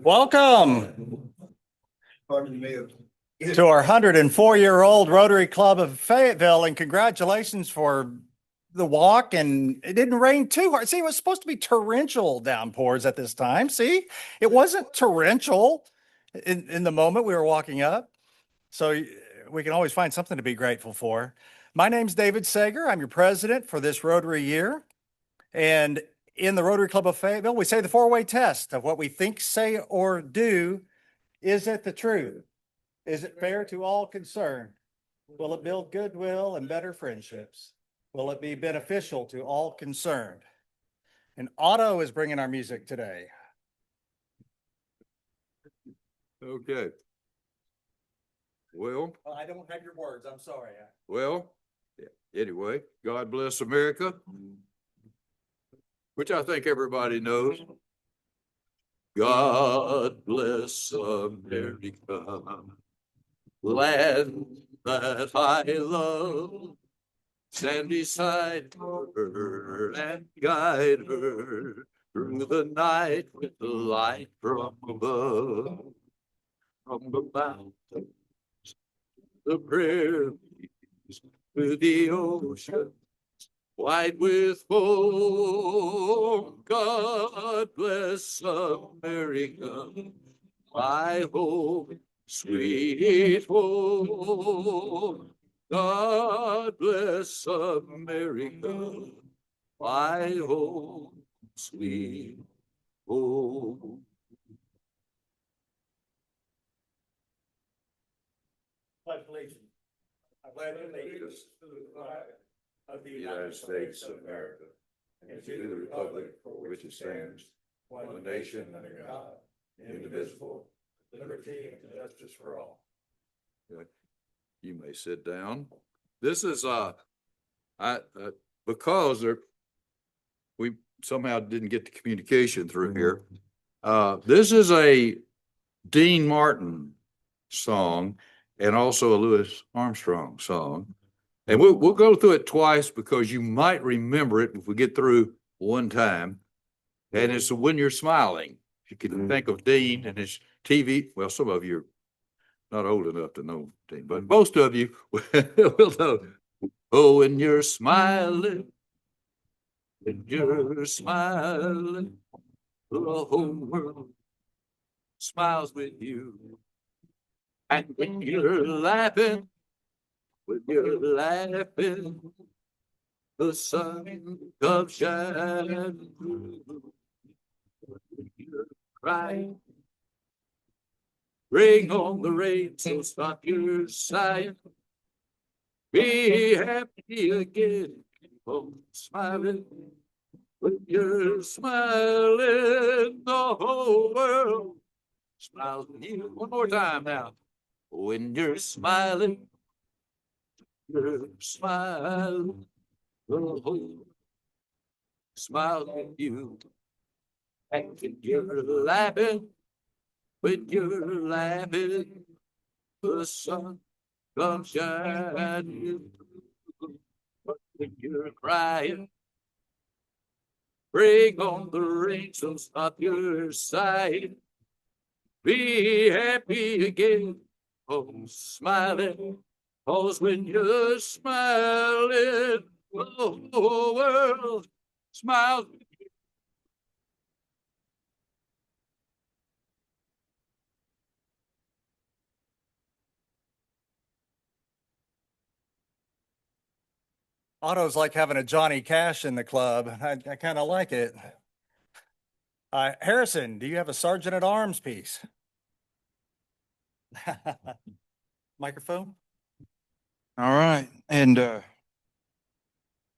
Welcome to our 104-year-old Rotary Club of Fayetteville, and congratulations for the walk. And it didn't rain too hard. See, it was supposed to be torrential downpours at this time. See, it wasn't torrential in the moment we were walking up. So we can always find something to be grateful for. My name's David Sager. I'm your president for this Rotary year. And in the Rotary Club of Fayetteville, we say the four-way test of what we think, say, or do. Is it the truth? Is it fair to all concerned? Will it build goodwill and better friendships? Will it be beneficial to all concerned? And Otto is bringing our music today. Okay. Well, I don't have your words. I'm sorry. well, anyway, God bless America, which I think everybody knows. God bless America, land that I love. Stand beside her and guide her through the night with the light from above. From the mountains, the prairies, to the ocean, white with foam. God bless America, my home, sweet home. God bless America, my home, sweet home. Pledge allegiance. I pledge allegiance to the flag of the United States of America, and to the republic for which it stands, one nation under God, indivisible, with liberty and justice for all. You may sit down. This is because we somehow didn't get the communication through here. This is a Dean Martin song and also a Louis Armstrong song. And we'll go through it twice because you might remember it if we get through one time. And it's When You're Smiling. You can think of Dean and his TV. Well, some of you are not old enough to know Dean, but most of you will know. Oh, when you're smiling, the whole world smiles with you. And when you're laughing, the sun comes shining through. When you're crying, bring on the rain, so stop your sighing. Be happy again, keep on smiling. When you're smiling, the whole world smiles with you. One more time now. When you're smiling, the whole smiles with you. And when you're laughing, the sun comes shining through. When you're crying, bring on the rain, so stop your sighing. Be happy again, oh, smiling. Cause when you're smiling, the whole world smiles with you. Otto's like having a Johnny Cash in the club. I kind of like it. Harrison, do you have a Sergeant at Arms piece? Microphone? All right. And yeah,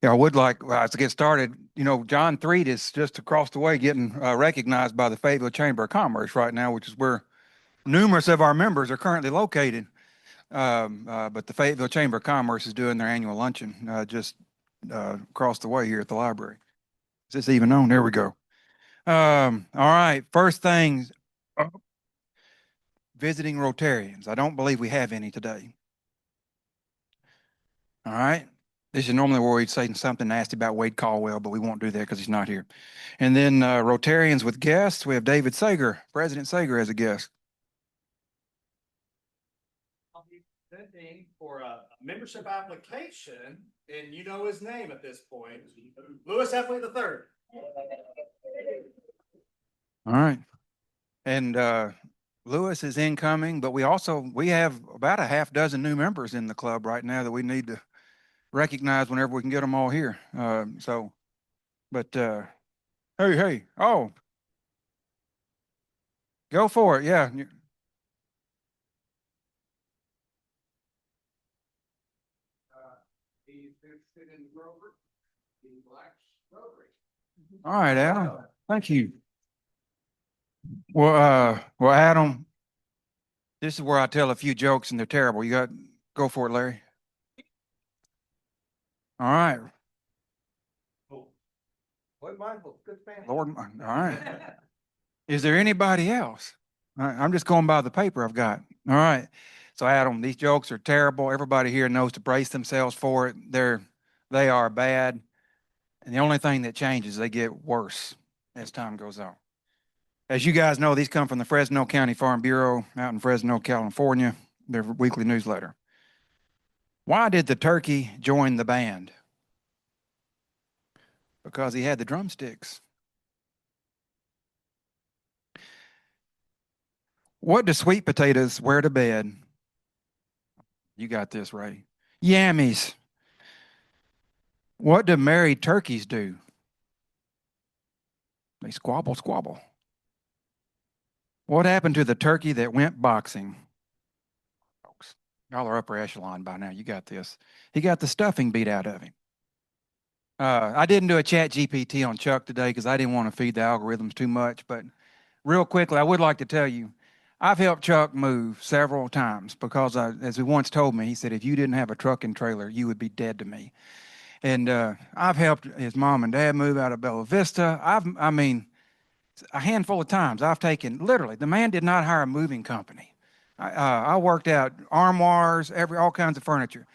I would like to get started. You know, John Threed is just across the way getting recognized by the Fayetteville Chamber of Commerce right now, which is where numerous of our members are currently located. But the Fayetteville Chamber of Commerce is doing their annual luncheon just across the way here at the library. Is this even on? There we go. All right. First things, visiting Rotarians. I don't believe we have any today. All right. This is normally where we'd say something nasty about Wade Caldwell, but we won't do that because he's not here. And then Rotarians with guests, we have David Sager, President Sager as a guest. I'll be presenting for a membership application, and you know his name at this point, Louis Heffley III. All right. And Lewis is incoming, but we have about a half dozen new members in the club right now that we need to recognize whenever we can get them all here. Hey, oh, go for it. Yeah. He's interested in Grover. He likes Rotary. All right, Adam. Thank you. Well, Adam, this is where I tell a few jokes and they're terrible. Go for it, Larry. All right. Lord, all right. Is there anybody else? All right, I'm just going by the paper I've got. All right. So Adam, these jokes are terrible. Everybody here knows to brace themselves for it. They are bad. And the only thing that changes, they get worse as time goes on. As you guys know, these come from the Fresno County Farm Bureau out in Fresno, California, their weekly newsletter. Why did the turkey join the band? Because he had the drumsticks. What do sweet potatoes wear to bed? You got this, Ray. Yammies. What do married turkeys do? They squabble, squabble. What happened to the turkey that went boxing? Folks, y'all are upper echelon by now. You got this. He got the stuffing beat out of him. I didn't do a chat GPT on Chuck today because I didn't want to feed the algorithms too much. But real quickly, I would like to tell you, I've helped Chuck move several times because, as he once told me, he said, if you didn't have a truck and trailer, you would be dead to me. And I've helped his mom and dad move out of Bella Vista. I mean, a handful of times I've taken, literally, the man did not hire a moving company. I worked out armoires, all kinds of furniture.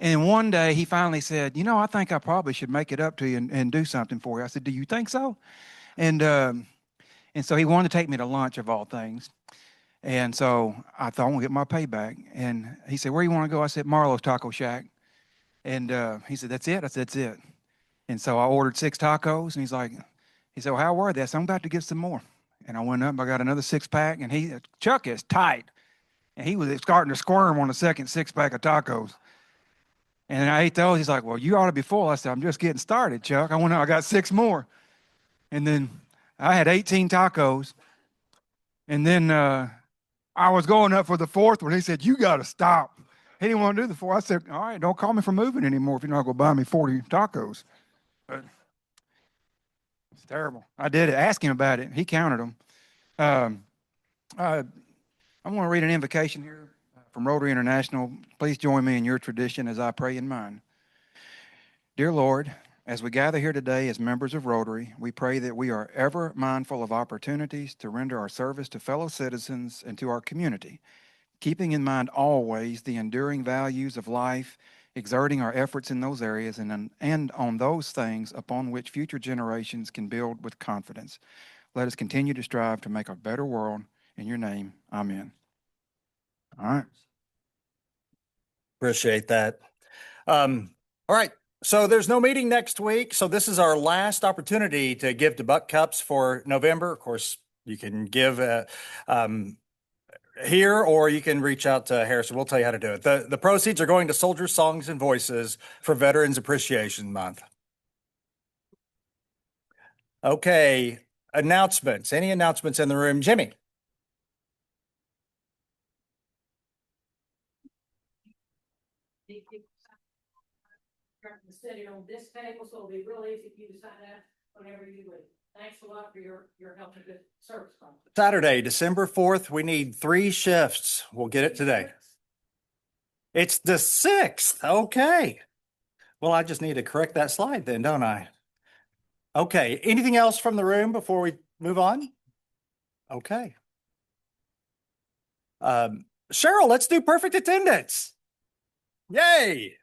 And one day he finally said, I think I probably should make it up to you and do something for you. I said, do you think so? And so he wanted to take me to lunch of all things. And so I thought, I'm going to get my payback. And he said, where you want to go? I said, Marlowe's Taco Shack. And he said, that's it? I said, that's it. And so I ordered 6 tacos. And he said, well, how were they? I said, I'm about to get some more. And I went up, I got another 6-pack. And Chuck is tight. And he was starting to squirm on the second 6-pack of tacos. And I ate those. He's like, well, you ought to be full. I said, I'm just getting started, Chuck. I went out, I got 6 more. And then I had 18 tacos. And then I was going up for the 4th one. He said, you got to stop. He didn't want to do the 4th. I said, all right, don't call me for moving anymore if you're not going to buy me 40 tacos. But it's terrible. I did it. Ask him about it. He counted them. I want to read an invocation here from Rotary International. Please join me in your tradition as I pray in mine. Dear Lord, as we gather here today as members of Rotary, we pray that we are ever mindful of opportunities to render our service to fellow citizens and to our community, keeping in mind always the enduring values of life, exerting our efforts in those areas and on those things upon which future generations can build with confidence. Let us continue to strive to make a better world. In your name, amen. All right. Appreciate that. All right. So there's no meeting next week. So this is our last opportunity to give to Buck Cups for November. Of course, you can give here, or you can reach out to Harrison. We'll tell you how to do it. The proceeds are going to Soldiers, Songs, and Voices for Veterans Appreciation Month. Okay. Announcements. Any announcements in the room? Jimmy. Sitting on this table, so it'll be real easy for you to sign up whenever you leave. Thanks a lot for your help and good service. Saturday, December 4th, we need 3 shifts. We'll get it today. It's the 6th. Okay. Well, I just need to correct that slide then, don't I? Okay. Anything else from the room before we move on? Okay. Cheryl, let's do perfect attendance. Yay.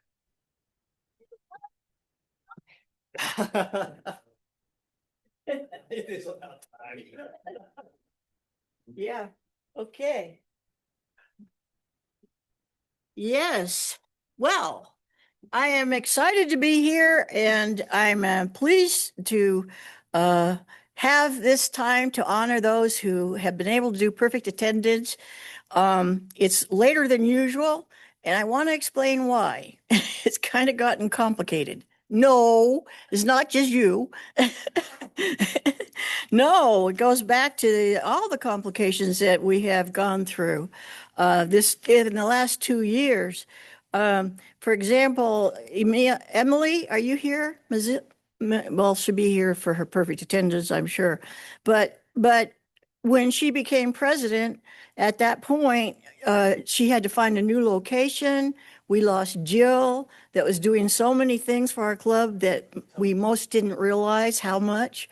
It is about time. Yeah, okay. Yes, well, I am excited to be here and I'm pleased to uh, have this time to honor those who have been able to do perfect attendance. It's later than usual, and I want to explain why. It's kind of gotten complicated. No, it's not just you. No, it goes back to all the complications that we have gone through this in the last 2 years. For example, Emily, are you here? Well, she'll be here for her perfect attendance, I'm sure. But when she became president, at that point, she had to find a new location. We lost Jill, that was doing so many things for our club that we most didn't realize how much.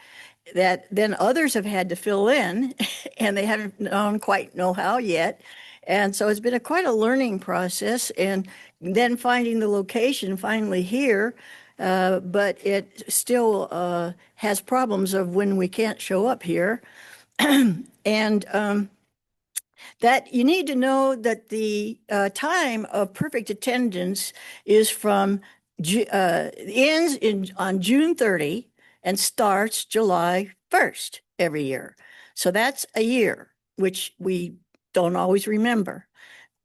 That then others have had to fill in, and they haven't quite know how yet. And so it's been quite a learning process. And then finding the location finally here, but it still has problems of when we can't show up here. And that you need to know that the time of perfect attendance is from ends on June 30 and starts July 1st every year. So that's a year, which we don't always remember.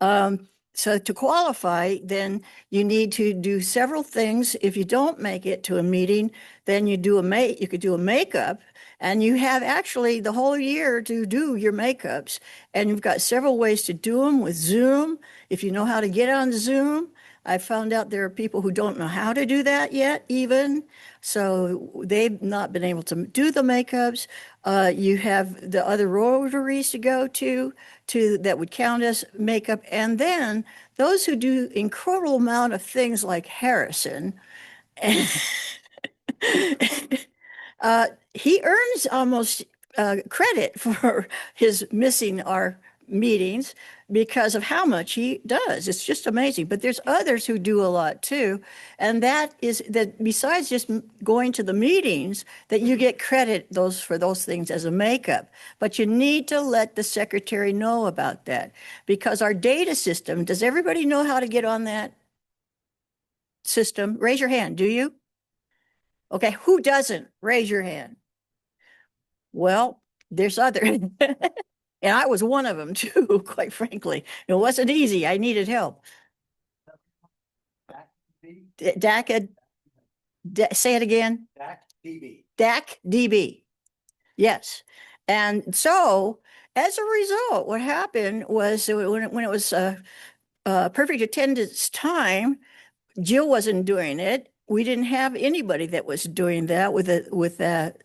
So to qualify, then you need to do several things. If you don't make it to a meeting, then you could do a makeup, and you have actually the whole year to do your makeups. And you've got several ways to do them with Zoom. If you know how to get on Zoom, I found out there are people who don't know how to do that yet, even. So they've not been able to do the makeups. You have the other Rotaries to go to that would count as makeup. And then those who do incredible amount of things like Harrison, he earns almost credit for his missing our meetings because of how much he does. It's just amazing. But there's others who do a lot too. And that is that besides just going to the meetings, that you get credit for those things as a makeup. But you need to let the secretary know about that, because our data system, does everybody know how to get on that system? Raise your hand. Do you? Okay, who doesn't? Raise your hand. Well, there's others. And I was one of them too, quite frankly. It wasn't easy. I needed help. DACA, say it again. DAC DB. Yes. And so as a result, what happened was when it was perfect attendance time, Jill wasn't doing it. We didn't have anybody that was doing that with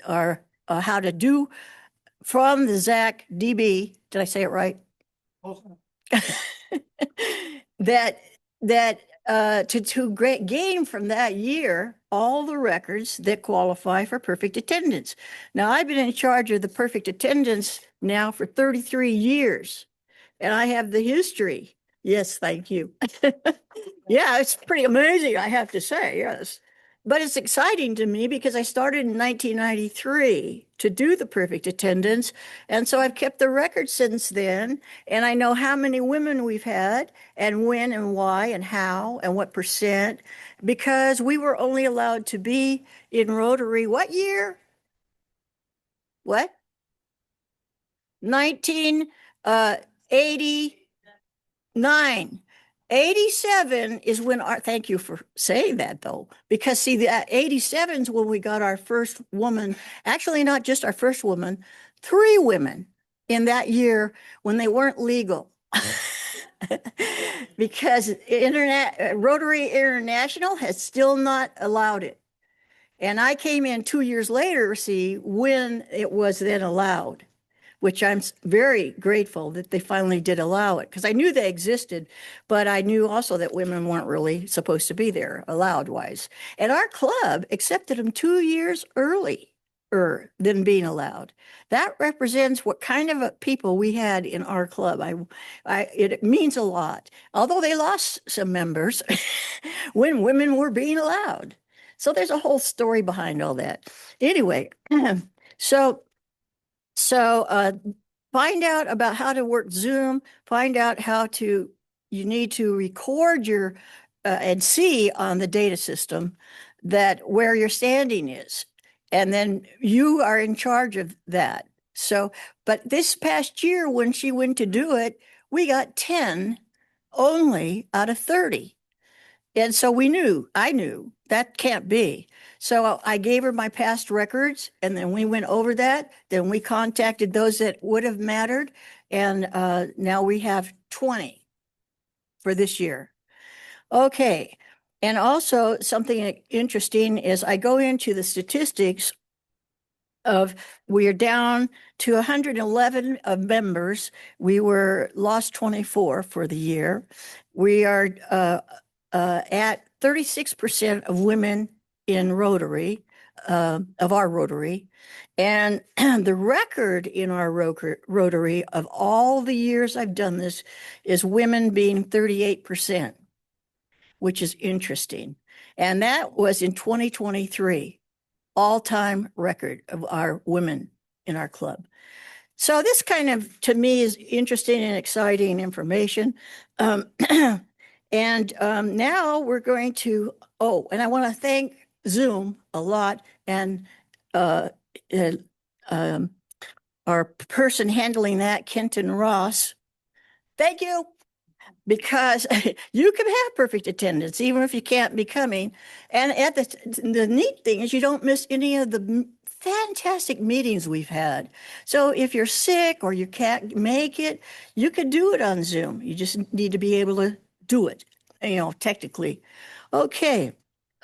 our how to do from the ZAC DB. Did I say it right? To gain from that year all the records that qualify for perfect attendance. Now, I've been in charge of the perfect attendance now for 33 years, and I have the history. Yes, thank you. Yeah, it's pretty amazing, I have to say, yes. But it's exciting to me because I started in 1993 to do the perfect attendance. And so I've kept the record since then. And I know how many women we've had and when and why and how and what percent, because we were only allowed to be in Rotary. What year? What? 1989. 87 is when thank you for saying that though, because see, the 87 is when we got our first woman, actually not just our first woman, 3 women in that year when they weren't legal. Because Rotary International has still not allowed it. And I came in 2 years later, see, when it was then allowed, which I'm very grateful that they finally did allow it, because I knew they existed, but I knew also that women weren't really supposed to be there allowed wise. And our club accepted them 2 years earlier than being allowed. That represents what kind of people we had in our club. It means a lot, although they lost some members when women were being allowed. So there's a whole story behind all that. Anyway, so find out about how to work Zoom, find out you need to record your and see on the data system that where your standing is. And then you are in charge of that. So, but this past year, when she went to do it, we got 10 only out of 30. And so I knew that can't be. So I gave her my past records and then we went over that. Then we contacted those that would have mattered. And now we have 20 for this year. Okay. And also something interesting is I go into the statistics of we are down to 111 of members. We were lost 24 for the year. We are at 36% of women in Rotary, of our Rotary. And the record in our Rotary of all the years I've done this is women being 38%, which is interesting. And that was in 2023, all-time record of our women in our club. So this kind of, to me, is interesting and exciting information. And now we're going to, and I want to thank Zoom a lot and our person handling that, Kenton Ross. Thank you. Because you can have perfect attendance, even if you can't be coming. And at the neat thing is you don't miss any of the fantastic meetings we've had. So if you're sick or you can't make it, you could do it on Zoom. You just need to be able to do it, technically. Okay.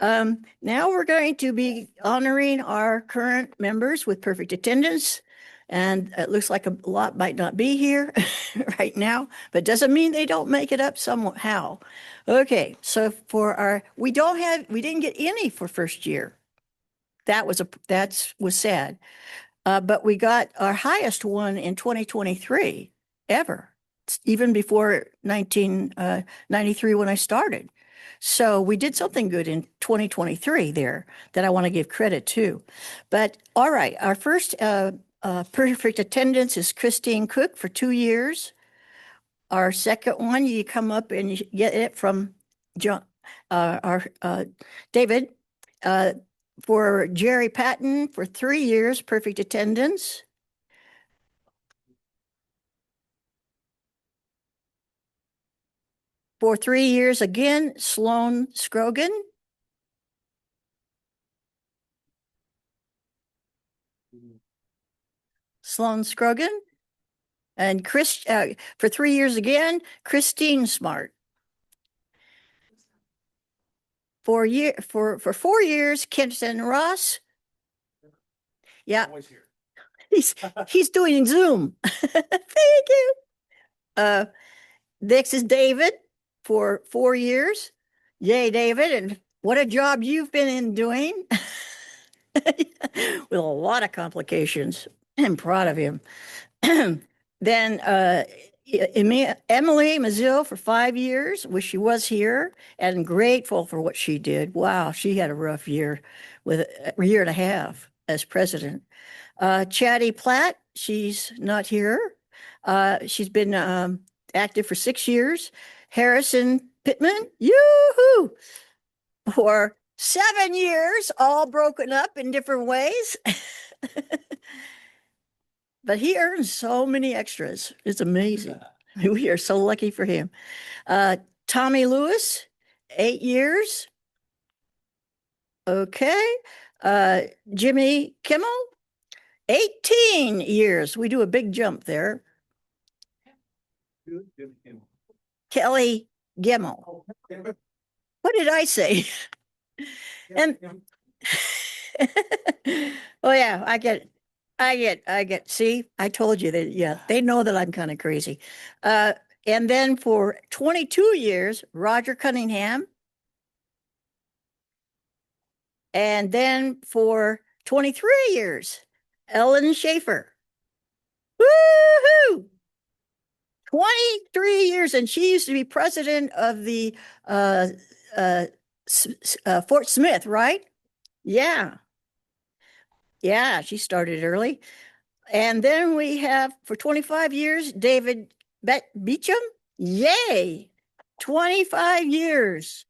Now we're going to be honoring our current members with perfect attendance. And it looks like a lot might not be here right now, but doesn't mean they don't make it up somehow. Okay, so we didn't get any for first year. That was sad. But we got our highest one in 2023 ever, even before 1993 when I started. So we did something good in 2023 there that I want to give credit to. But all right, our first perfect attendance is Christine Cook for 2 years. Our second one, you come up and you get it from David. For Jerry Patton for 3 years, perfect attendance. For 3 years again, Sloan Scrogan. Sloan Scrogan. And for 3 years again, Christine Smart. For 4 years, Kenton Ross. Yeah, he's doing Zoom. Thank you. Next is David for 4 years. Yay, David! And what a job you've been doing with a lot of complications. I'm proud of him. Then Emily Mazzil for 5 years, wish she was here, and grateful for what she did. Wow, she had a rough year with a year and a half as president. Chatty Platt, she's not here. She's been active for 6 years. Harrison Pittman, yoo-hoo, for 7 years, all broken up in different ways. But he earns so many extras. It's amazing. We are so lucky for him. Tommy Lewis, 8 years. Okay. Jimmy Kimmel, 18 years. We do a big jump there. Kelly Gemmel. What did I say? And oh yeah, I get. See, I told you that, yeah, they know that I'm kind of crazy. And then for 22 years, Roger Cunningham. And then for 23 years, Ellen Schaefer. Woohoo! 23 years, and she used to be president of the Fort Smith, right? Yeah. Yeah, she started early. And then we have for 25 years, David Beecham. Yay. 25 years.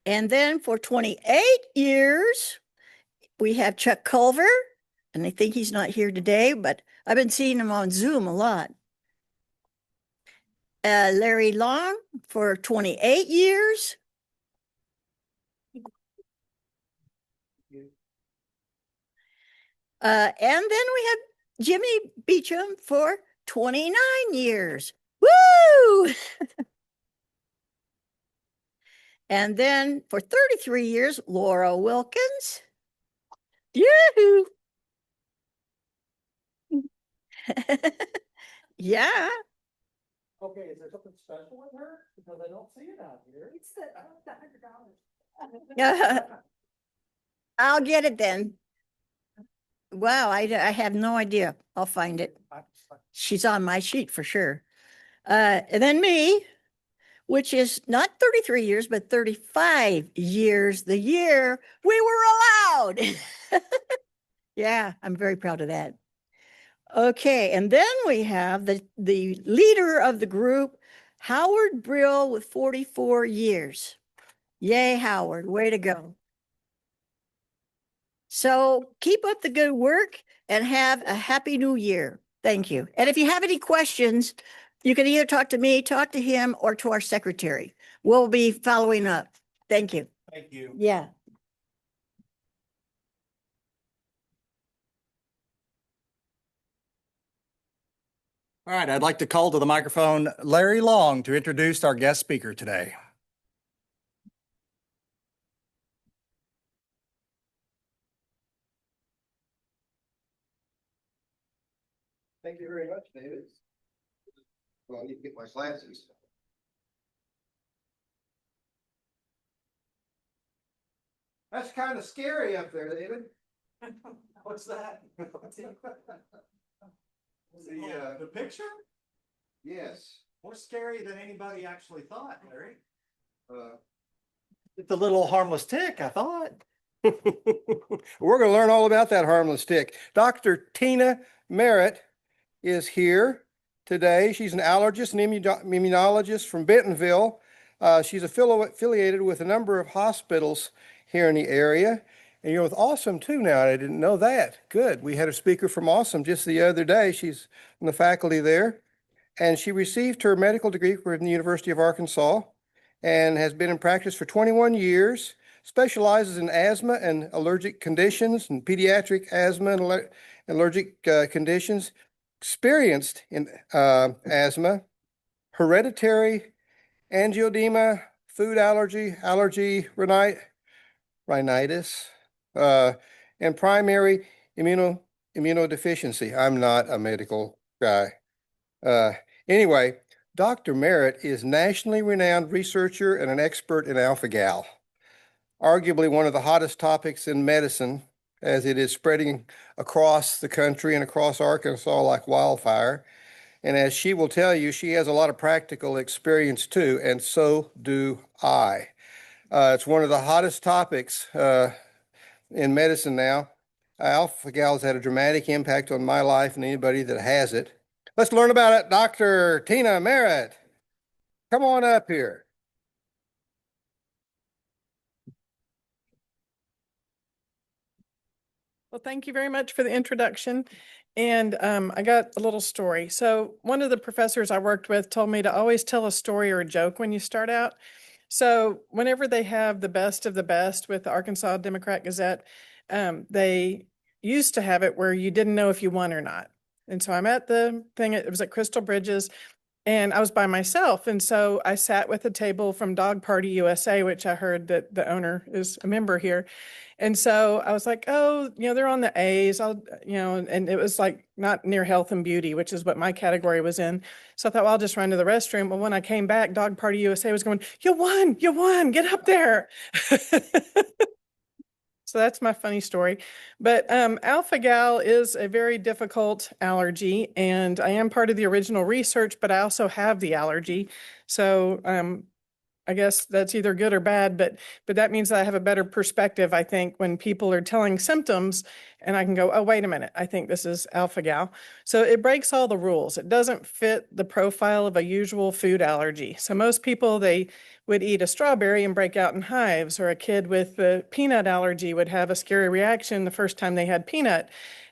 And then for 28 years, we have Chuck Culver. And I think he's not here today, but I've been seeing him on Zoom a lot. Larry Long for 28 years. And then we have Jimmy Beecham for 29 years. Woo! And then for 33 years, Laura Wilkins. Yoo-hoo! Yeah. Okay, is there something special with her? Because I don't see it out here. It's the $100. I'll get it then. Wow, I have no idea. I'll find it. She's on my sheet for sure. And then me, which is not 33 years, but 35 years, the year we were allowed. Yeah, I'm very proud of that. Okay, and then we have the leader of the group, Howard Brill, with 44 years. Yay, Howard, way to go. So keep up the good work and have a happy new year. Thank you. And if you have any questions, you can either talk to me, talk to him, or to our secretary. We'll be following up. Thank you. Thank you. Yeah. All right, I'd like to call to the microphone Larry Long to introduce our guest speaker today. Thank you very much, David. Well, I need to get my glasses. That's kind of scary up there, David. What's that? The picture? Yes. More scary than anybody actually thought, Larry. Uh, It's a little harmless tick, I thought. We're going to learn all about that harmless tick. Dr. Tina Merritt is here today. She's an allergist and immunologist from Bentonville. She's affiliated with a number of hospitals here in the area. And you're with Awesome too now. I didn't know that. Good. We had a speaker from Awesome just the other day. She's in the faculty there. And she received her medical degree from the University of Arkansas and has been in practice for 21 years, specializes in asthma and allergic conditions and pediatric asthma and allergic conditions, experienced in asthma, hereditary angioedema, food allergy rhinitis, and primary immunodeficiency. I'm not a medical guy. Anyway, Dr. Merritt is nationally renowned researcher and an expert in alpha-gal, arguably one of the hottest topics in medicine as it is spreading across the country and across Arkansas like wildfire. And as she will tell you, she has a lot of practical experience too, and so do I. It's one of the hottest topics in medicine now. Alpha-gal has had a dramatic impact on my life and anybody that has it. Let's learn about it. Dr. Tina Merritt, come on up here. Well, thank you very much for the introduction. And I got a little story. So one of the professors I worked with told me to always tell a story or a joke when you start out. So whenever they have the best of the best with the Arkansas Democrat Gazette, they used to have it where you didn't know if you won or not. And so I'm at the thing, it was at Crystal Bridges, and I was by myself. And so I sat with a table from Dog Party USA, which I heard that the owner is a member here. And so I was like, oh, they're on the A's, and it was like not near health and beauty, which is what my category was in. So I thought, well, I'll just run to the restroom. Well, when I came back, Dog Party USA was going, you won, get up there. So that's my funny story. But alpha-gal is a very difficult allergy, and I am part of the original research, but I also have the allergy. So I guess that's either good or bad, but that means that I have a better perspective, I think, when people are telling symptoms and I can go, oh, wait a minute, I think this is alpha-gal. So it breaks all the rules. It doesn't fit the profile of a usual food allergy. So most people, they would eat a strawberry and break out in hives, or a kid with the peanut allergy would have a scary reaction the first time they had peanut.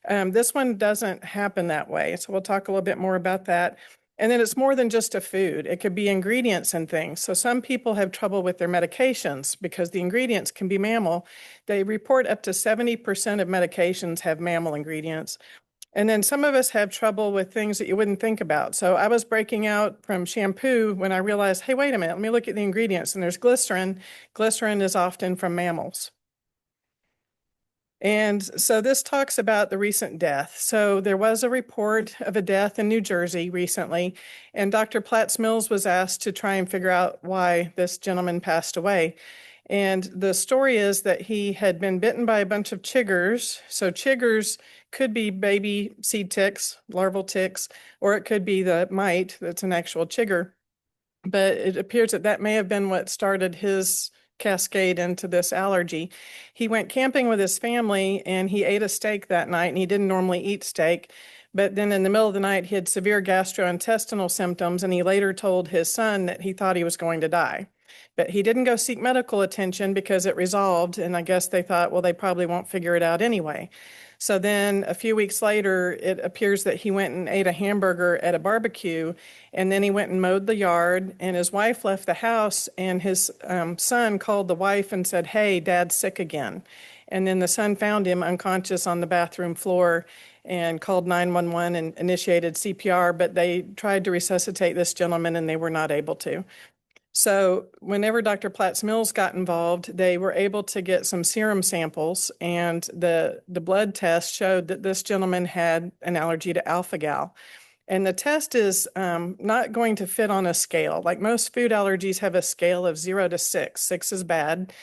This one doesn't happen that way. So we'll talk a little bit more about that. And then it's more than just a food. It could be ingredients and things. So some people have trouble with their medications because the ingredients can be mammal. They report up to 70% of medications have mammal ingredients. And then some of us have trouble with things that you wouldn't think about. So I was breaking out from shampoo when I realized, hey, wait a minute, let me look at the ingredients. And there's glycerin. Glycerin is often from mammals. And so this talks about the recent death. So there was a report of a death in New Jersey recently, and Dr. Platts Mills was asked to try and figure out why this gentleman passed away. And the story is that he had been bitten by a bunch of chiggers. So chiggers could be baby seed ticks, larval ticks, or it could be the mite that's an actual chigger. But it appears that that may have been what started his cascade into this allergy. He went camping with his family and he ate a steak that night, and he didn't normally eat steak. But then in the middle of the night, he had severe gastrointestinal symptoms, and he later told his son that he thought he was going to die. But he didn't go seek medical attention because it resolved, and I guess they thought, well, they probably won't figure it out anyway. So then a few weeks later, it appears that he went and ate a hamburger at a barbecue, and then he went and mowed the yard, and his wife left the house, and his son called the wife and said, hey, Dad's sick again. And then the son found him unconscious on the bathroom floor and called 911 and initiated CPR, but they tried to resuscitate this gentleman and they were not able to. So whenever Dr. Platts Mills got involved, they were able to get some serum samples, and the blood test showed that this gentleman had an allergy to alpha-gal. And the test is not going to fit on a scale. Like most food allergies have a scale of 0 to 6. 6 is bad.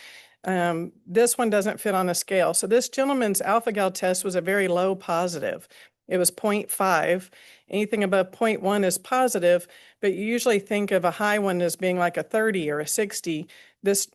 This one doesn't fit on a scale. So this gentleman's alpha-gal test was a very low positive. It was 0.5. Anything above 0.1 is positive, but you usually think of a high one as being like a 30 or a 60. This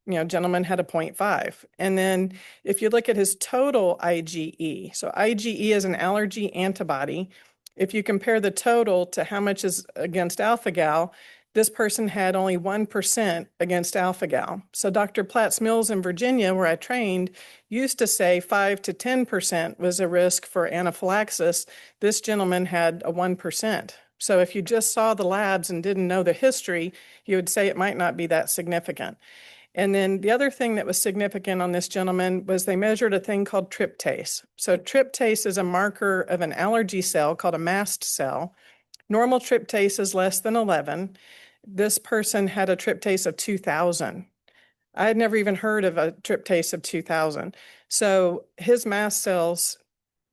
gentleman had a 0.5. And then if you look at his total IgE, so IgE is an allergy antibody. If you compare the total to how much is against alpha-gal, this person had only 1% against alpha-gal. So Dr. Platts Mills in Virginia, where I trained, used to say 5 to 10% was a risk for anaphylaxis. This gentleman had a 1%. So if you just saw the labs and didn't know the history, you would say it might not be that significant. And then the other thing that was significant on this gentleman was they measured a thing called tryptase. So tryptase is a marker of an allergy cell called a mast cell. Normal tryptase is less than 11. This person had a tryptase of 2,000. I had never even heard of a tryptase of 2,000. So his mast cells,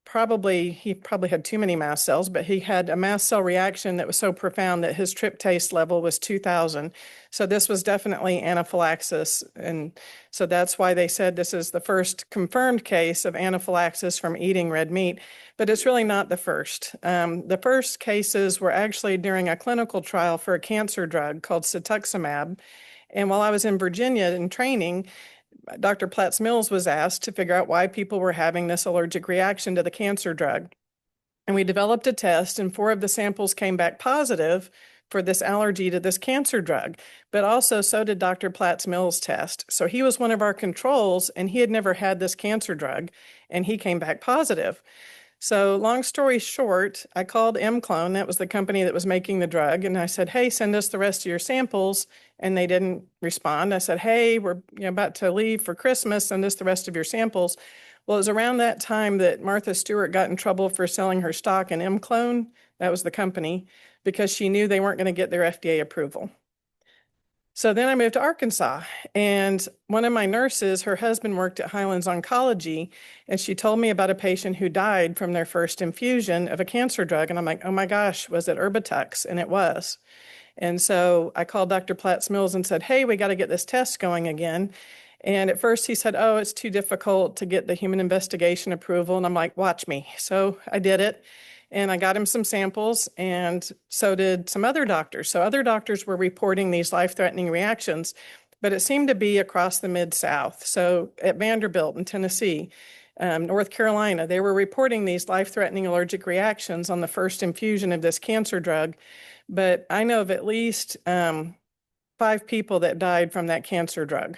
he probably had too many mast cells, but he had a mast cell reaction that was so profound that his tryptase level was 2,000. So this was definitely anaphylaxis. And so that's why they said this is the first confirmed case of anaphylaxis from eating red meat, but it's really not the first. The first cases were actually during a clinical trial for a cancer drug called cetuximab. And while I was in Virginia in training, Dr. Platts Mills was asked to figure out why people were having this allergic reaction to the cancer drug. And we developed a test, and 4 of the samples came back positive for this allergy to this cancer drug, but also so did Dr. Platts Mills' test. So he was one of our controls, and he had never had this cancer drug, and he came back positive. So long story short, I called M-Clone, that was the company that was making the drug, and I said, hey, send us the rest of your samples, and they didn't respond. I said, hey, we're about to leave for Christmas, send us the rest of your samples. Well, it was around that time that Martha Stewart got in trouble for selling her stock in M-Clone, that was the company, because she knew they weren't going to get their FDA approval. So then I moved to Arkansas, and one of my nurses, her husband worked at Highlands Oncology, and she told me about a patient who died from their first infusion of a cancer drug. And I'm like, oh my gosh, was it Erbitux? And it was. And so I called Dr. Platts Mills and said, hey, we got to get this test going again. And at first he said, oh, it's too difficult to get the human investigation approval. And I'm like, watch me. So I did it. And I got him some samples, and so did some other doctors. So other doctors were reporting these life-threatening reactions, but it seemed to be across the Mid-South. So at Vanderbilt in Tennessee, North Carolina, they were reporting these life-threatening allergic reactions on the first infusion of this cancer drug. But I know of at least 5 people that died from that cancer drug.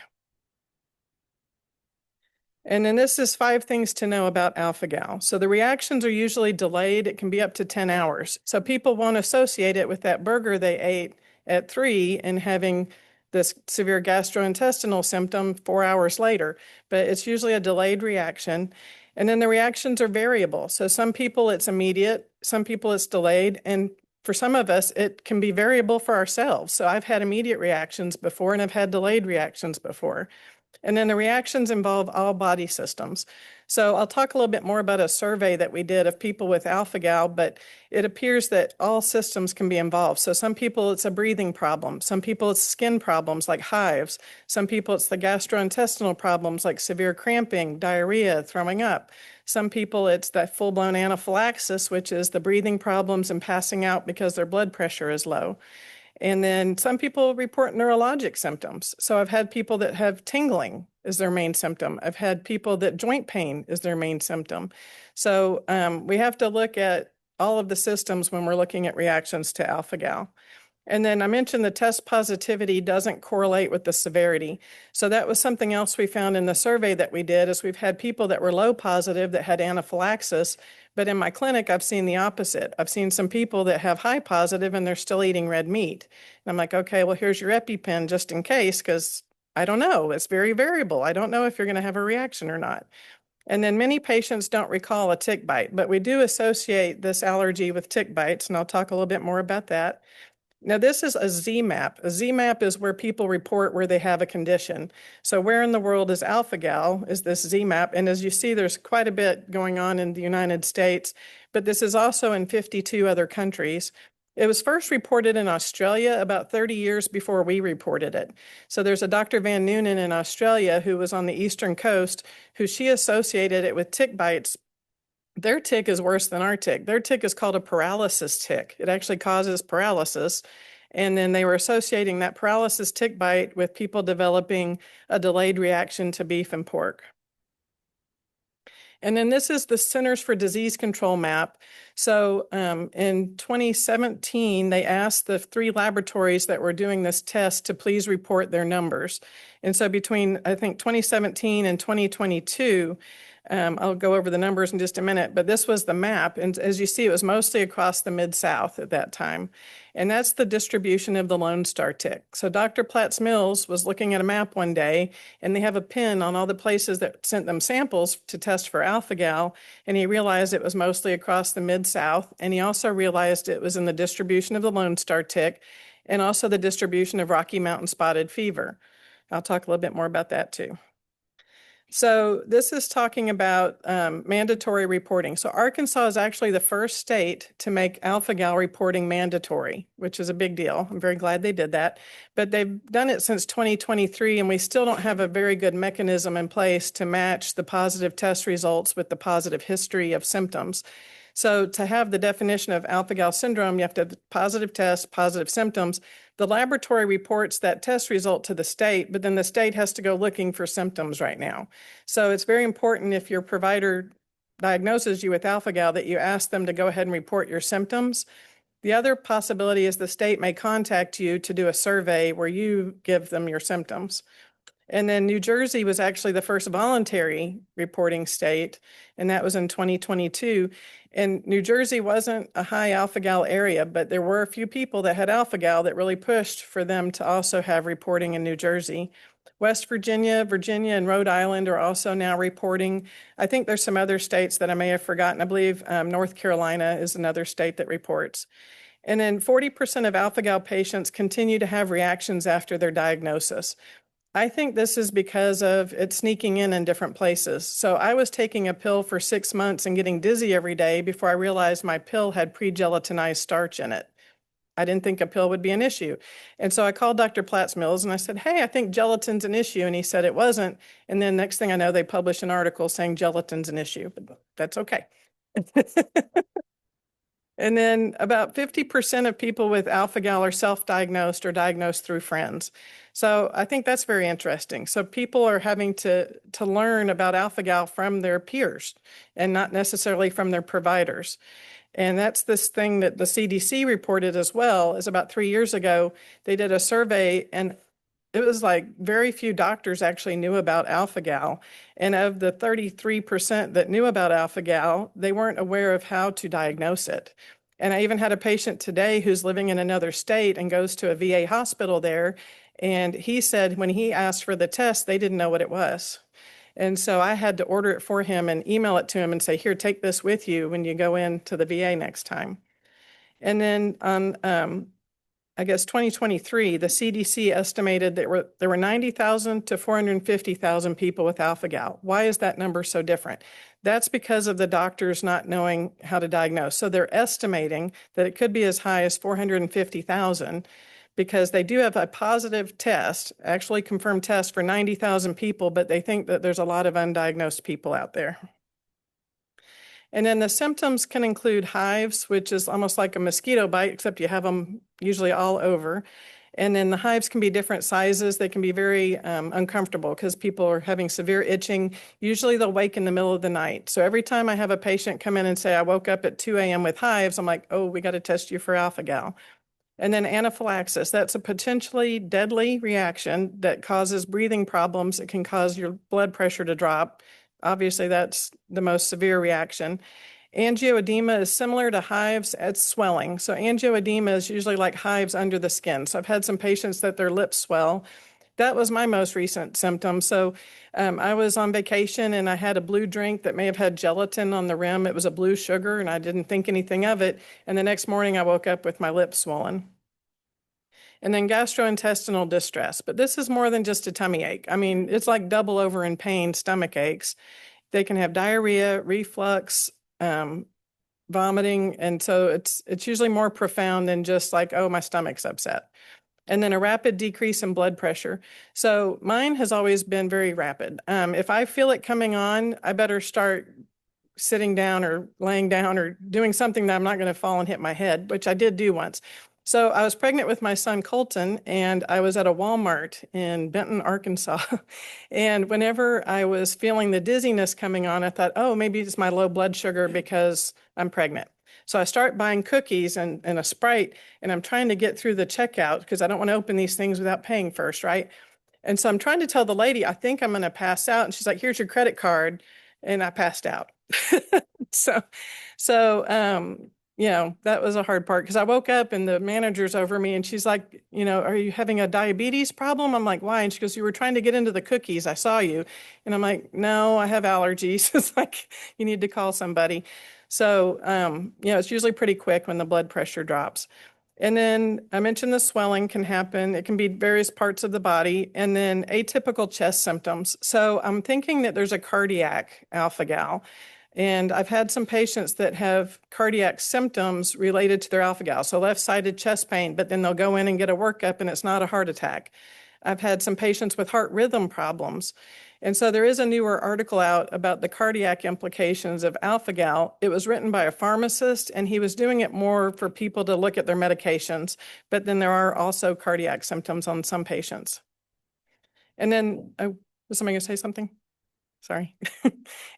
And then this is 5 things to know about alpha-gal. So the reactions are usually delayed. It can be up to 10 hours. So people won't associate it with that burger they ate at 3 and having this severe gastrointestinal symptom 4 hours later. But it's usually a delayed reaction. And then the reactions are variable. So some people it's immediate, some people it's delayed, and for some of us, it can be variable for ourselves. So I've had immediate reactions before, and I've had delayed reactions before. And then the reactions involve all body systems. So I'll talk a little bit more about a survey that we did of people with alpha-gal, but it appears that all systems can be involved. So some people it's a breathing problem. Some people it's skin problems like hives. Some people it's the gastrointestinal problems like severe cramping, diarrhea, throwing up. Some people it's that full-blown anaphylaxis, which is the breathing problems and passing out because their blood pressure is low. And then some people report neurologic symptoms. So I've had people that have tingling is their main symptom. I've had people that joint pain is their main symptom. So we have to look at all of the systems when we're looking at reactions to alpha-gal. And then I mentioned the test positivity doesn't correlate with the severity. So that was something else we found in the survey that we did is we've had people that were low positive that had anaphylaxis, but in my clinic, I've seen the opposite. I've seen some people that have high positive and they're still eating red meat. And I'm like, okay, well, here's your EpiPen just in case, because I don't know. It's very variable. I don't know if you're going to have a reaction or not. And then many patients don't recall a tick bite, but we do associate this allergy with tick bites, and I'll talk a little bit more about that. Now, this is a Z-map. A Z-map is where people report where they have a condition. So where in the world is alpha-gal is this Z-map. And as you see, there's quite a bit going on in the United States, but this is also in 52 other countries. It was first reported in Australia about 30 years before we reported it. So there's a Dr. Van Noonen in Australia who was on the eastern coast, who she associated it with tick bites. Their tick is worse than our tick. Their tick is called a paralysis tick. It actually causes paralysis. And then they were associating that paralysis tick bite with people developing a delayed reaction to beef and pork. And then this is the Centers for Disease Control map. So in 2017, they asked the 3 laboratories that were doing this test to please report their numbers. And so between, I think, 2017 and 2022, I'll go over the numbers in just a minute, but this was the map. And as you see, it was mostly across the Mid-South at that time. And that's the distribution of the Lone Star tick. So Dr. Platts Mills was looking at a map one day, and they have a pin on all the places that sent them samples to test for alpha-gal. And he realized it was mostly across the Mid-South. And he also realized it was in the distribution of the Lone Star tick and also the distribution of Rocky Mountain spotted fever. I'll talk a little bit more about that too. So this is talking about mandatory reporting. So Arkansas is actually the first state to make alpha-gal reporting mandatory, which is a big deal. I'm very glad they did that. But they've done it since 2023, and we still don't have a very good mechanism in place to match the positive test results with the positive history of symptoms. So to have the definition of alpha-gal syndrome, you have to have positive test, positive symptoms. The laboratory reports that test result to the state, but then the state has to go looking for symptoms right now. So it's very important if your provider diagnoses you with alpha-gal that you ask them to go ahead and report your symptoms. The other possibility is the state may contact you to do a survey where you give them your symptoms. And then New Jersey was actually the first voluntary reporting state, and that was in 2022. And New Jersey wasn't a high alpha-gal area, but there were a few people that had alpha-gal that really pushed for them to also have reporting in New Jersey. West Virginia, Virginia, and Rhode Island are also now reporting. I think there's some other states that I may have forgotten. I believe North Carolina is another state that reports. And then 40% of alpha-gal patients continue to have reactions after their diagnosis. I think this is because of it sneaking in different places. So I was taking a pill for 6 months and getting dizzy every day before I realized my pill had pre-gelatinized starch in it. I didn't think a pill would be an issue. And so I called Dr. Platts Mills and I said, hey, I think gelatin's an issue. And he said it wasn't. And then next thing I know, they published an article saying gelatin's an issue, but that's okay. And then about 50% of people with alpha-gal are self-diagnosed or diagnosed through friends. So I think that's very interesting. So people are having to learn about alpha-gal from their peers and not necessarily from their providers. And that's this thing that the CDC reported as well, is about 3 years ago, they did a survey and it was like very few doctors actually knew about alpha-gal. And of the 33% that knew about alpha-gal, they weren't aware of how to diagnose it. And I even had a patient today who's living in another state and goes to a VA hospital there. And he said when he asked for the test, they didn't know what it was. And so I had to order it for him and email it to him and say, here, take this with you when you go into the VA next time. And then on I guess 2023, the CDC estimated that there were 90,000 to 450,000 people with alpha-gal. Why is that number so different? That's because of the doctors not knowing how to diagnose. So they're estimating that it could be as high as 450,000 because they do have a positive test, actually confirmed test for 90,000 people, but they think that there's a lot of undiagnosed people out there. And then the symptoms can include hives, which is almost like a mosquito bite, except you have them usually all over. And then the hives can be different sizes. They can be very uncomfortable because people are having severe itching. Usually they'll wake in the middle of the night. So every time I have a patient come in and say, I woke up at 2 a.m. with hives, I'm like, oh, we got to test you for alpha-gal. And then anaphylaxis, that's a potentially deadly reaction that causes breathing problems. It can cause your blood pressure to drop. Obviously, that's the most severe reaction. Angioedema is similar to hives, it's swelling. So angioedema is usually like hives under the skin. So I've had some patients that their lips swell. That was my most recent symptom. So I was on vacation and I had a blue drink that may have had gelatin on the rim. It was a blue sugar and I didn't think anything of it. And the next morning I woke up with my lips swollen. And then gastrointestinal distress. But this is more than just a tummy ache. I mean, it's like double over in pain, stomach aches. They can have diarrhea, reflux, vomiting. And so it's usually more profound than just like, oh, my stomach's upset. And then a rapid decrease in blood pressure. So mine has always been very rapid. If I feel it coming on, I better start sitting down or laying down or doing something that I'm not going to fall and hit my head, which I did do once. So I was pregnant with my son Colton, and I was at a Walmart in Benton, Arkansas. And whenever I was feeling the dizziness coming on, I thought, oh, maybe it's my low blood sugar because I'm pregnant. So I start buying cookies and a Sprite, and I'm trying to get through the checkout because I don't want to open these things without paying first, right? And so I'm trying to tell the lady, I think I'm going to pass out. And she's like, here's your credit card. And I passed out. So, that was a hard part because I woke up and the manager's over me and she's like, are you having a diabetes problem? I'm like, why? And she goes, you were trying to get into the cookies. I saw you. And I'm like, no, I have allergies. It's like, you need to call somebody. So, it's usually pretty quick when the blood pressure drops. And then I mentioned the swelling can happen. It can be various parts of the body and then atypical chest symptoms. So I'm thinking that there's a cardiac alpha-gal. And I've had some patients that have cardiac symptoms related to their alpha-gal. So left-sided chest pain, but then they'll go in and get a workup and it's not a heart attack. I've had some patients with heart rhythm problems. And so there is a newer article out about the cardiac implications of alpha-gal. It was written by a pharmacist and he was doing it more for people to look at their medications. But then there are also cardiac symptoms on some patients. And then, was somebody going to say something? Sorry.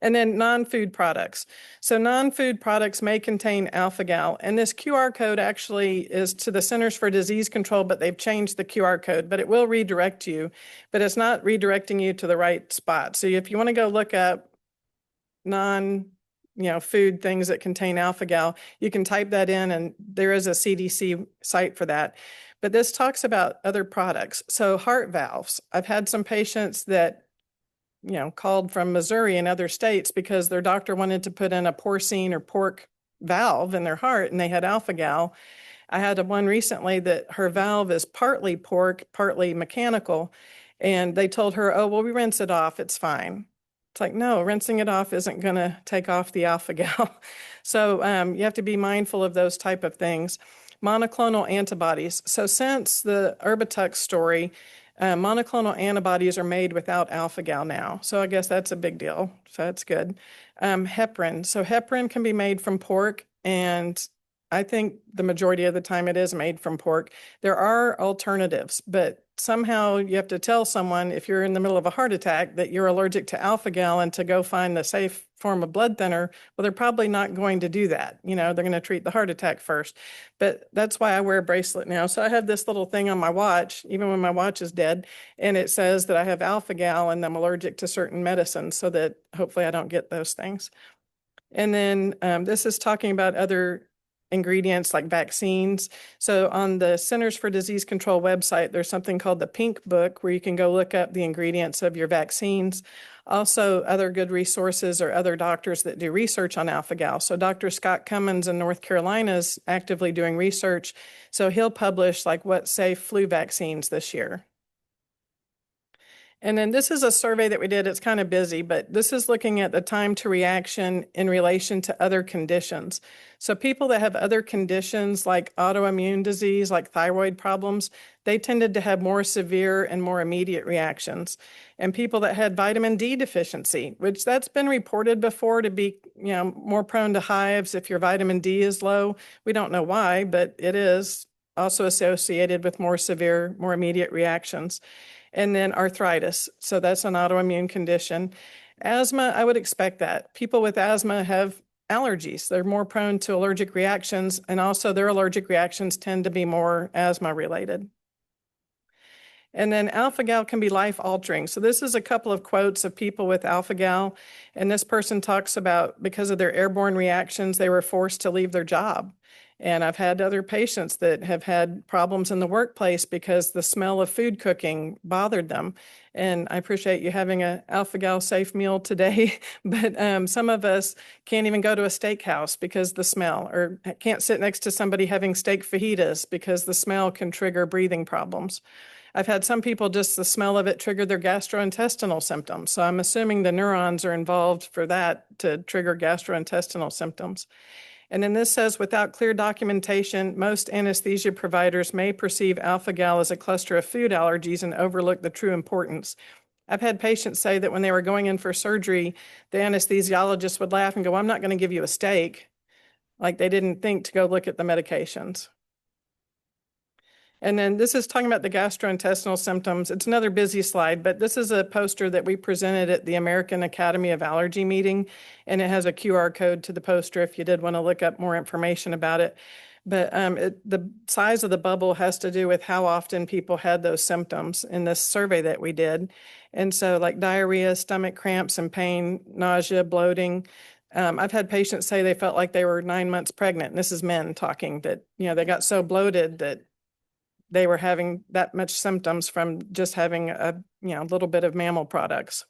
And then non-food products. So non-food products may contain alpha-gal. And this QR code actually is to the Centers for Disease Control, but they've changed the QR code, but it will redirect you, but it's not redirecting you to the right spot. So if you want to go look up food things that contain alpha-gal, you can type that in and there is a CDC site for that. But this talks about other products. So heart valves. I've had some patients that called from Missouri and other states because their doctor wanted to put in a porcine or pork valve in their heart and they had alpha-gal. I had one recently that her valve is partly pork, partly mechanical. And they told her, oh, well, we rinse it off. It's fine. It's like, no, rinsing it off isn't going to take off the alpha-gal. So you have to be mindful of those type of things. Monoclonal antibodies. So since the Erbitux story, monoclonal antibodies are made without alpha-gal now. So I guess that's a big deal. So that's good. Heparin. So heparin can be made from pork and I think the majority of the time it is made from pork. There are alternatives, but somehow you have to tell someone if you're in the middle of a heart attack that you're allergic to alpha-gal and to go find the safe form of blood thinner. Well, they're probably not going to do that. You know, they're going to treat the heart attack first. But that's why I wear a bracelet now. So I have this little thing on my watch, even when my watch is dead, and it says that I have alpha-gal and I'm allergic to certain medicines so that hopefully I don't get those things. And then this is talking about other ingredients like vaccines. So on the Centers for Disease Control website, there's something called the Pink Book where you can go look up the ingredients of your vaccines. Also, other good resources are other doctors that do research on alpha-gal. So Dr. Scott Cummins in North Carolina is actively doing research. So he'll publish like what safe flu vaccines this year. And then this is a survey that we did. It's kind of busy, but this is looking at the time to reaction in relation to other conditions. So people that have other conditions like autoimmune disease, like thyroid problems, they tended to have more severe and more immediate reactions. And people that had vitamin D deficiency, which that's been reported before to be, more prone to hives if your vitamin D is low. We don't know why, but it is also associated with more severe, more immediate reactions. And then arthritis. So that's an autoimmune condition. Asthma, I would expect that. People with asthma have allergies. They're more prone to allergic reactions, and also their allergic reactions tend to be more asthma related. And then alpha-gal can be life-altering. So this is a couple of quotes of people with alpha-gal. And this person talks about because of their airborne reactions, they were forced to leave their job. And I've had other patients that have had problems in the workplace because the smell of food cooking bothered them. And I appreciate you having an alpha-gal safe meal today, but some of us can't even go to a steakhouse because the smell, or can't sit next to somebody having steak fajitas because the smell can trigger breathing problems. I've had some people just the smell of it trigger their gastrointestinal symptoms. So I'm assuming the neurons are involved for that to trigger gastrointestinal symptoms. And then this says, without clear documentation, most anesthesia providers may perceive alpha-gal as a cluster of food allergies and overlook the true importance. I've had patients say that when they were going in for surgery, the anesthesiologist would laugh and go, I'm not going to give you a steak. Like they didn't think to go look at the medications. And then this is talking about the gastrointestinal symptoms. It's another busy slide, but this is a poster that we presented at the American Academy of Allergy meeting, and it has a QR code to the poster if you did want to look up more information about it. But the size of the bubble has to do with how often people had those symptoms in this survey that we did. And so like diarrhea, stomach cramps and pain, nausea, bloating. I've had patients say they felt like they were 9 months pregnant. And this is men talking that, they got so bloated that they were having that much symptoms from just having a little bit of mammal products.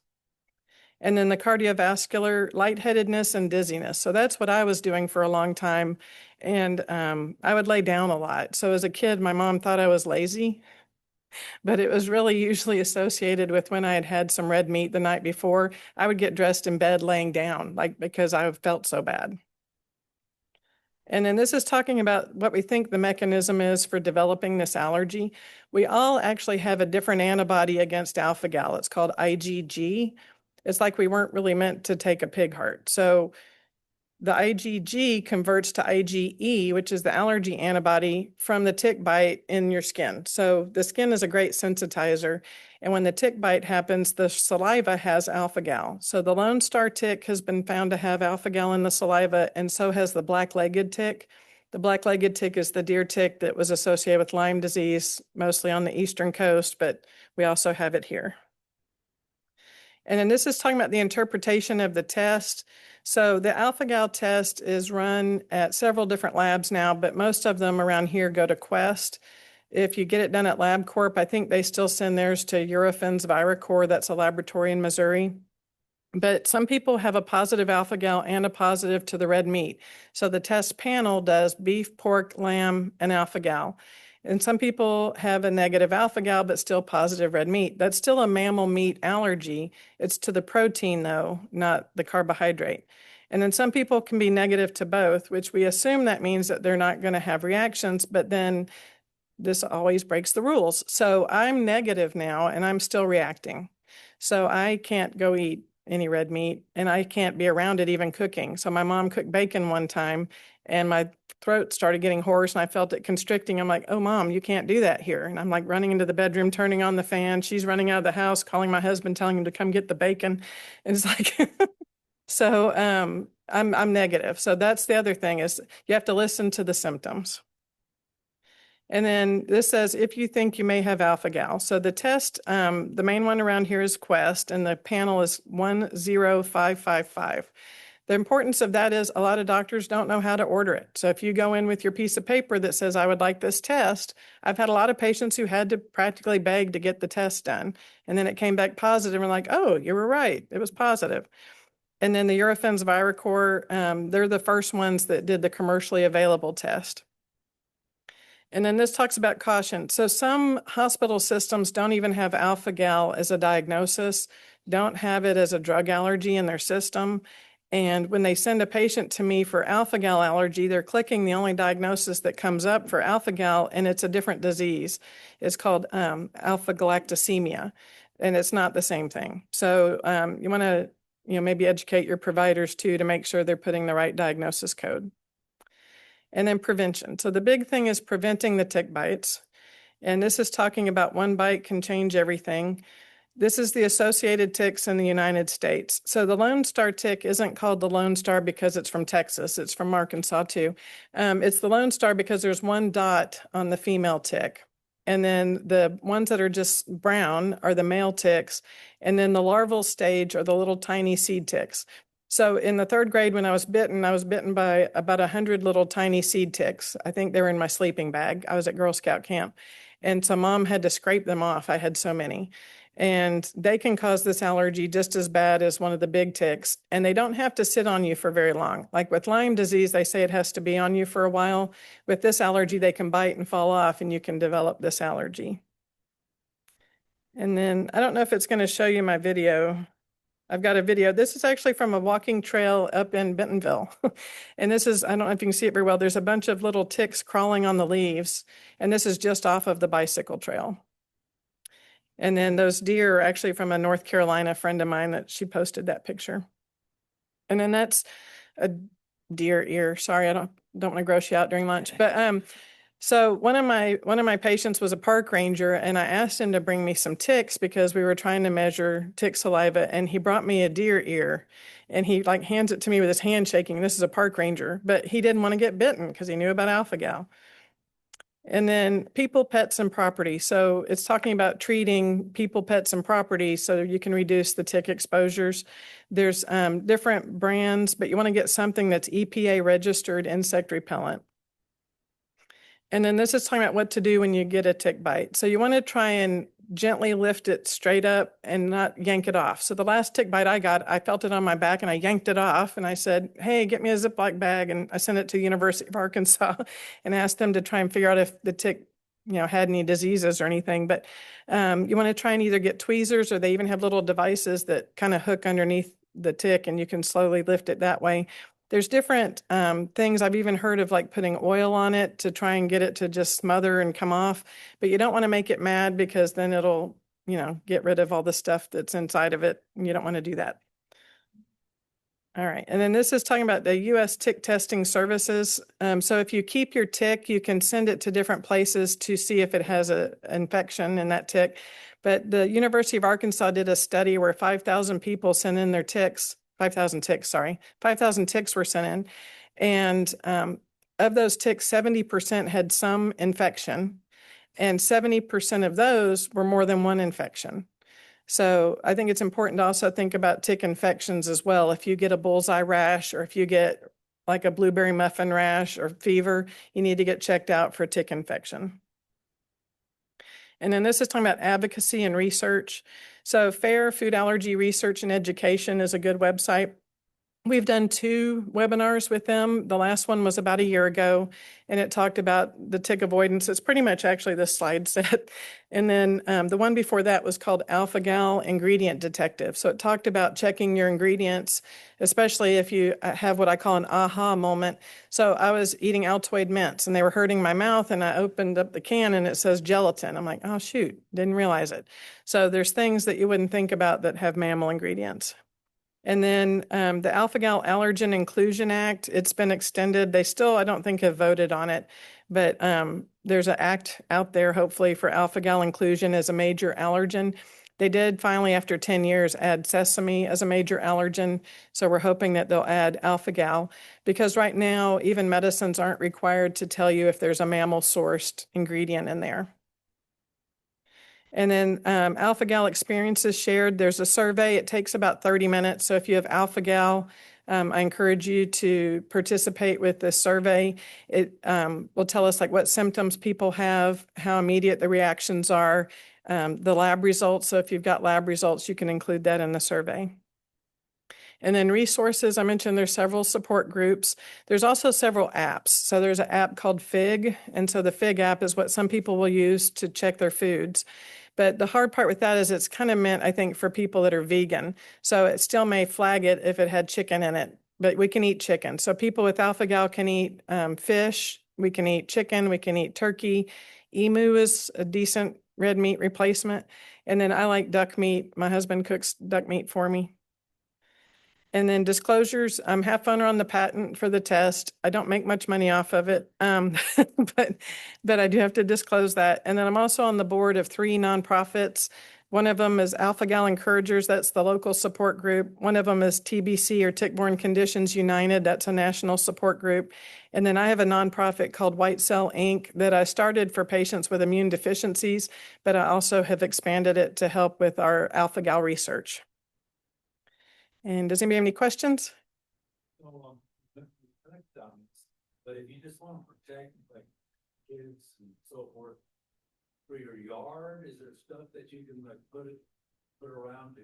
And then the cardiovascular lightheadedness and dizziness. So that's what I was doing for a long time. And I would lay down a lot. So as a kid, my mom thought I was lazy, but it was really usually associated with when I had had some red meat the night before, I would get dressed in bed laying down, like because I felt so bad. And then this is talking about what we think the mechanism is for developing this allergy. We all actually have a different antibody against alpha-gal. It's called IgG. It's like we weren't really meant to take a pig heart. So the IgG converts to IgE, which is the allergy antibody from the tick bite in your skin. So the skin is a great sensitizer. And when the tick bite happens, the saliva has alpha-gal. So the Lone Star tick has been found to have alpha-gal in the saliva, and so has the black-legged tick. The black-legged tick is the deer tick that was associated with Lyme disease, mostly on the eastern coast, but we also have it here. And then this is talking about the interpretation of the test. So the alpha-gal test is run at several different labs now, but most of them around here go to Quest. If you get it done at LabCorp, I think they still send theirs to Eurofins Viracor. That's a laboratory in Missouri. But some people have a positive alpha-gal and a positive to the red meat. So the test panel does beef, pork, lamb, and alpha-gal. And some people have a negative alpha-gal, but still positive red meat. That's still a mammal meat allergy. It's to the protein, though, not the carbohydrate. And then some people can be negative to both, which we assume that means that they're not going to have reactions, but then this always breaks the rules. So I'm negative now, and I'm still reacting. So I can't go eat any red meat, and I can't be around it even cooking. So my mom cooked bacon one time and my throat started getting hoarse and I felt it constricting. I'm like, oh, Mom, you can't do that here. And I'm like running into the bedroom, turning on the fan. She's running out of the house, calling my husband, telling him to come get the bacon. And it's like, so I'm negative. So that's the other thing is you have to listen to the symptoms. And then this says, if you think you may have alpha-gal. So the test, the main one around here is Quest, and the panel is 10555. The importance of that is a lot of doctors don't know how to order it. So if you go in with your piece of paper that says, I would like this test, I've had a lot of patients who had to practically beg to get the test done. And then it came back positive and like, oh, you were right. It was positive. And then the Eurofins Viracor, they're the first ones that did the commercially available test. And then this talks about caution. So some hospital systems don't even have alpha-gal as a diagnosis, don't have it as a drug allergy in their system. And when they send a patient to me for alpha-gal allergy, they're clicking the only diagnosis that comes up for alpha-gal, and it's a different disease. It's called alpha-galactosemia, and it's not the same thing. So you want to, maybe educate your providers too to make sure they're putting the right diagnosis code. And then prevention. So the big thing is preventing the tick bites. And this is talking about one bite can change everything. This is the associated ticks in the United States. So the Lone Star tick isn't called the Lone Star because it's from Texas. It's from Arkansas too. It's the Lone Star because there's one dot on the female tick. And then the ones that are just brown are the male ticks. And then the larval stage are the little tiny seed ticks. So in the 3rd grade, when I was bitten by about 100 little tiny seed ticks. I think they were in my sleeping bag. I was at Girl Scout camp. And so Mom had to scrape them off. I had so many. And they can cause this allergy just as bad as one of the big ticks. And they don't have to sit on you for very long. Like with Lyme disease, they say it has to be on you for a while. With this allergy, they can bite and fall off and you can develop this allergy. And then I don't know if it's going to show you my video. I've got a video. This is actually from a walking trail up in Bentonville. And this is, I don't know if you can see it very well. There's a bunch of little ticks crawling on the leaves. And this is just off of the bicycle trail. And then those deer are actually from a North Carolina friend of mine that she posted that picture. And then that's a deer ear. Sorry, I don't want to gross you out during lunch. But so one of my patients was a park ranger, and I asked him to bring me some ticks because we were trying to measure tick saliva, and he brought me a deer ear, and he like hands it to me with his hand shaking. This is a park ranger, but he didn't want to get bitten because he knew about alpha-gal. And then people, pets, and property. So it's talking about treating people, pets, and property so you can reduce the tick exposures. There's different brands, but you want to get something that's EPA registered insect repellent. And then this is talking about what to do when you get a tick bite. So you want to try and gently lift it straight up and not yank it off. So the last tick bite I got, I felt it on my back and I yanked it off and I said, hey, get me a Ziploc bag. And I sent it to the University of Arkansas and asked them to try and figure out if the tick, had any diseases or anything. But you want to try and either get tweezers, or they even have little devices that kind of hook underneath the tick and you can slowly lift it that way. There's different things. I've even heard of like putting oil on it to try and get it to just smother and come off, but you don't want to make it mad because then it'll, get rid of all the stuff that's inside of it. And you don't want to do that. All right. And then this is talking about the U.S. tick testing services. So if you keep your tick, you can send it to different places to see if it has an infection in that tick. But the University of Arkansas did a study where 5,000 people sent in their ticks. 5,000 ticks were sent in. And of those ticks, 70% had some infection, and 70% of those were more than one infection. So I think it's important to also think about tick infections as well. If you get a bullseye rash, or if you get like a blueberry muffin rash or fever, you need to get checked out for tick infection. And then this is talking about advocacy and research. So FAIR, Food Allergy Research and Education, is a good website. We've done 2 webinars with them. The last one was about a year ago, and it talked about the tick avoidance. It's pretty much actually this slide set. And then the one before that was called alpha-gal Ingredient Detective. So it talked about checking your ingredients, especially if you have what I call an aha moment. So I was eating Altoid mints and they were hurting my mouth, and I opened up the can and it says gelatin. I'm like, oh shoot, didn't realize it. So there's things that you wouldn't think about that have mammal ingredients. And then the Alpha-Gal Allergen Inclusion Act, it's been extended. They still, I don't think, have voted on it, but there's an act out there, hopefully, for alpha-gal inclusion as a major allergen. They did finally, after 10 years, add sesame as a major allergen. So we're hoping that they'll add alpha-gal, because right now, even medicines aren't required to tell you if there's a mammal-sourced ingredient in there. And then alpha-gal experiences shared. There's a survey. It takes about 30 minutes. So if you have alpha-gal, I encourage you to participate with this survey. It will tell us like what symptoms people have, how immediate the reactions are, the lab results. So if you've got lab results, you can include that in the survey. And then resources, I mentioned there's several support groups. There's also several apps. So there's an app called Fig. And so the Fig app is what some people will use to check their foods. But the hard part with that is it's kind of meant, I think, for people that are vegan. So it still may flag it if it had chicken in it, but we can eat chicken. So people with alpha-gal can eat fish, we can eat chicken, we can eat turkey. Emu is a decent red meat replacement. And then I like duck meat. My husband cooks duck meat for me. And then disclosures, have fun on the patent for the test. I don't make much money off of it, but I do have to disclose that. And then I'm also on the board of 3 nonprofits. One of them is Alpha-Gal Encouragers. That's the local support group. One of them is TBC, or Tick-Borne Conditions United. That's a national support group. And then I have a nonprofit called White Cell Inc. that I started for patients with immune deficiencies, but I also have expanded it to help with our alpha-gal research. And does anybody have any questions? But if you just want to protect like kids and so forth for your yard, is there stuff that you can like put around to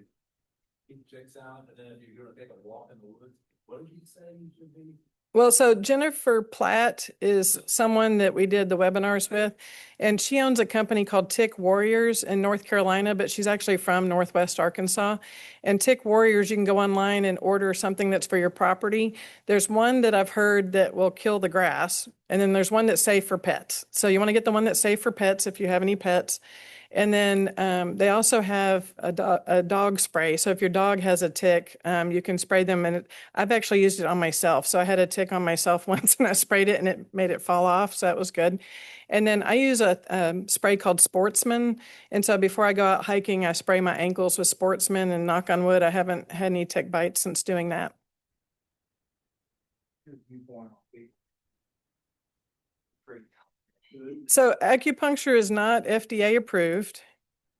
keep chicks out? And then if you're gonna take a walk in the woods, what did you say you should be? Well, so Jennifer Platt is someone that we did the webinars with, and she owns a company called Tick Warriors in North Carolina, but she's actually from Northwest Arkansas. And Tick Warriors, you can go online and order something that's for your property. There's one that I've heard that will kill the grass, and then there's one that's safe for pets. So you want to get the one that's safe for pets if you have any pets. And then they also have a dog spray. So if your dog has a tick, you can spray them. And I've actually used it on myself. So I had a tick on myself once and I sprayed it and it made it fall off. So that was good. And then I use a spray called Sportsman. And so before I go out hiking, I spray my ankles with Sportsman, and knock on wood, I haven't had any tick bites since doing that. So acupuncture is not FDA approved.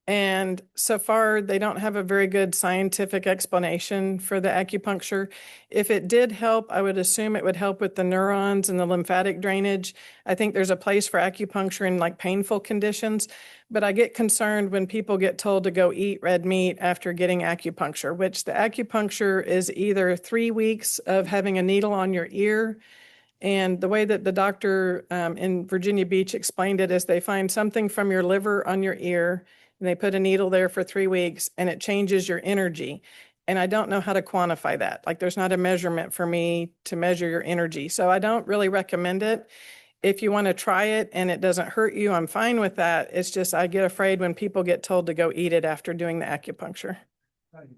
And so far, they don't have a very good scientific explanation for the acupuncture. If it did help, I would assume it would help with the neurons and the lymphatic drainage. I think there's a place for acupuncture in like painful conditions, but I get concerned when people get told to go eat red meat after getting acupuncture, which the acupuncture is either 3 weeks of having a needle on your ear. And the way that the doctor in Virginia Beach explained it is they find something from your liver on your ear, and they put a needle there for 3 weeks, and it changes your energy. And I don't know how to quantify that. Like there's not a measurement for me to measure your energy. So I don't really recommend it. If you want to try it and it doesn't hurt you, I'm fine with that. It's just I get afraid when people get told to go eat it after doing the acupuncture. They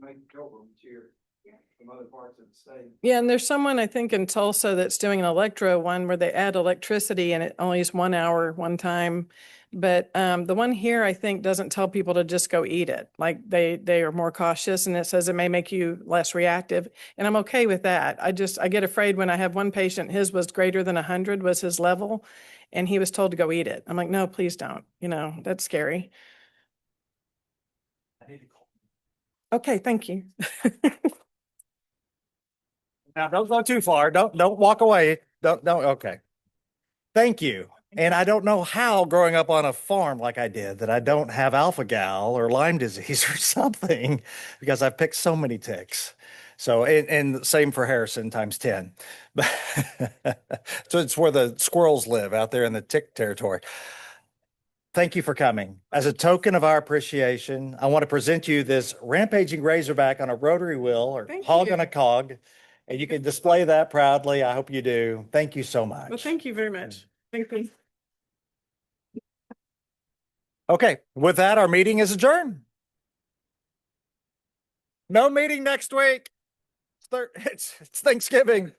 make pilgrims here from other parts of the state. Yeah, and there's someone I think in Tulsa that's doing an electro one where they add electricity and it only is 1 hour one time. But the one here I think doesn't tell people to just go eat it. Like they are more cautious, and it says it may make you less reactive. And I'm okay with that. I get afraid when I have one patient, his was greater than 100 was his level, and he was told to go eat it. I'm like, no, please don't. That's scary. Okay, thank you. Now, don't go too far. Don't walk away. Don't, okay. Thank you. And I don't know how, growing up on a farm like I did, that I don't have alpha-gal or Lyme disease or something, because I've picked so many ticks. So, and same for Harrison times 10. So it's where the squirrels live, out there in the tick territory. Thank you for coming. As a token of our appreciation, I want to present you this rampaging razorback on a rotary wheel, or Thank hog you. on a cog. And you can display that proudly. I hope you do. Thank you so much. Well, thank you very much. Thank you. Okay, with that, our meeting is adjourned. No meeting next week. It's Thanksgiving.